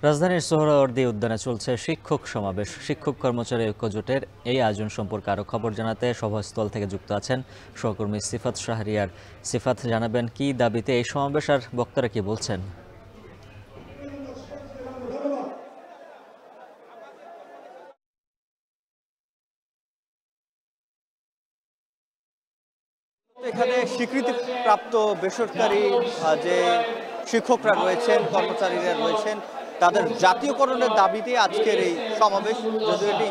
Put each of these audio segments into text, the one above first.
রাজধানীর সোহরাওয়ার্দী উদ্যানে চলছে শিক্ষক সমাবেশ। শিক্ষক কর্মচারী ঐক্য জোটের এই আয়োজন সম্পর্কে আরও খবর জানাতে সভাস্থল থেকে যুক্ত আছেন সহকর্মী সিফাত শাহরিয়ার। সিফাত, জানাবেন কি দাবিতে এই সমাবেশ আর বক্তারা কি বলছেন? এখানে স্বীকৃতিপ্রাপ্ত বেসরকারি যে শিক্ষকরা রয়েছেন, কর্মচারীরা রয়েছেন, তাদের জাতীয়করণের দাবিতে আজকের এই সমাবেশ। যদিও এটি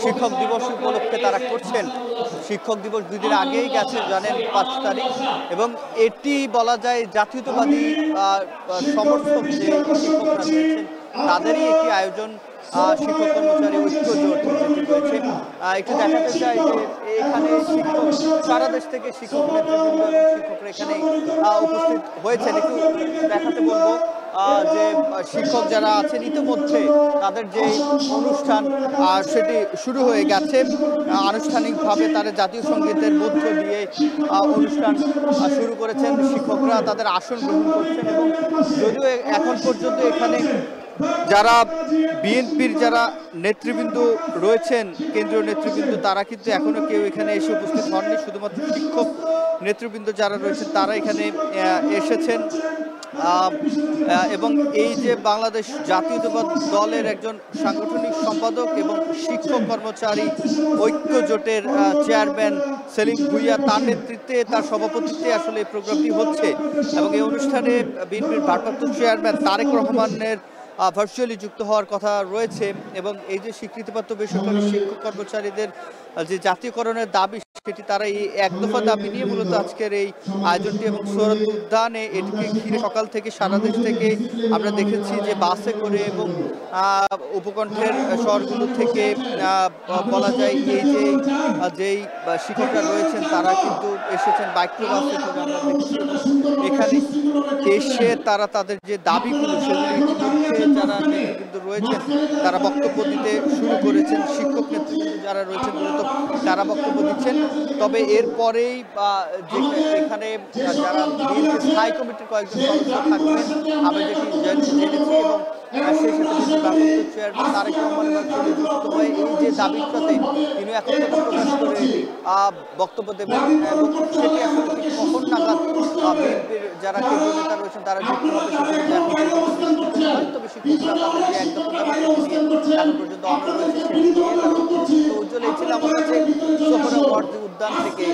শিক্ষক দিবস উপলক্ষে তারা করছেন। শিক্ষক দিবস 2 দিন আগেই গেছে, জানেন, 5 তারিখ, এবং এটি বলা যায় জাতীয়তাবাদী সমর্থক যে শিক্ষকরা রয়েছেন তাদেরই একটি আয়োজন। শিক্ষক কর্মচারী ঐক্য জোট যেটি রয়েছে, একটু দেখাতে চাই যে এখানে শিক্ষক সারা দেশ থেকে শিক্ষক নেতৃবৃন্দ এবং শিক্ষকরা এখানে উপস্থিত হয়েছেন। একটু দেখাতে বলবো যে শিক্ষক যারা আছেন ইতিমধ্যে তাদের যে অনুষ্ঠান সেটি শুরু হয়ে গেছে। আনুষ্ঠানিকভাবে তারা জাতীয় সঙ্গীতের মধ্য দিয়ে অনুষ্ঠান শুরু করেছেন। শিক্ষকরা তাদের আসন গ্রহণ করছেন এবং যদিও এখন পর্যন্ত এখানে যারা বিএনপির যারা নেতৃবৃন্দ রয়েছেন, কেন্দ্রীয় নেতৃবৃন্দ, তারা কিন্তু এখনো কেউ এখানে এসে উপস্থিত হননি। শুধুমাত্র শিক্ষক নেতৃবৃন্দ যারা রয়েছেন তারা এখানে এসেছেন। এবং এই যে বাংলাদেশ জাতীয়তাবাদী দলের একজন সাংগঠনিক সম্পাদক এবং শিক্ষক কর্মচারী ঐক্য জোটের চেয়ারম্যান সেলিম ভুঁইয়া, তার নেতৃত্বে, তার সভাপতিত্বে আসলে এই প্রোগ্রামটি হচ্ছে। এবং এই অনুষ্ঠানে বিএনপির ভারপ্রাপ্ত চেয়ারম্যান তারেক রহমানের ভার্চুয়ালি যুক্ত হওয়ার কথা রয়েছে। এবং এই যে স্বীকৃতিপ্রাপ্ত বেসরকারি শিক্ষক কর্মচারীদের যে জাতীয়করণের দাবি, সেটি তারা এই এক দফা দাবি নিয়ে মূলত আজকের এই আয়োজনটি। এবং সোহরাওয়ার্দী উদ্যানে এটিকে ঘিরে সকাল থেকে সারা দেশ থেকে আমরা দেখেছি যে বাসে করে এবং উপকণ্ঠের শহরগুলো থেকে বলা যায় এই যে যেই শিক্ষকরা রয়েছেন তারা কিন্তু এসেছেন মাইক্রো বাসে করে, আমরা দেখেছি। এখানে এসে তারা তাদের যে দাবিগুলো সেগুলি ইতিমধ্যে যারা নেতৃবৃন্দ রয়েছেন তারা বক্তব্য দিতে শুরু করেছেন। শিক্ষক নেতৃবৃন্দ যারা রয়েছেন মূলত তারা বক্তব্য দিচ্ছেন। তবে এরপরেই এখানে যারা বিএনপি স্থায়ী কমিটির কয়েকজন সদস্য থাকবেন আমরা যেটি জেনেছি, এবং সেই সাথে ভারপ্রাপ্ত চেয়ারম্যান তারেক রহমানের যুক্ত হয়ে এই যে দাবির সাথে তিনি একত্রতা প্রকাশ করে বক্তব্য দেবেন। এবং সেটি আসলে কখন নাগাদ বিএনপির যারা কেন্দ্রীয় নেতা রয়েছেন তারা যুক্ত হবে সেটি তবে শিক্ষকরা তাদের যে একদম এখন পর্যন্ত অনড় রয়েছে সেটি নিয়ে উজ্জ্বল। এই ছিল আমার কাছে সোহরাওয়ার্দী উদ্যান থেকে।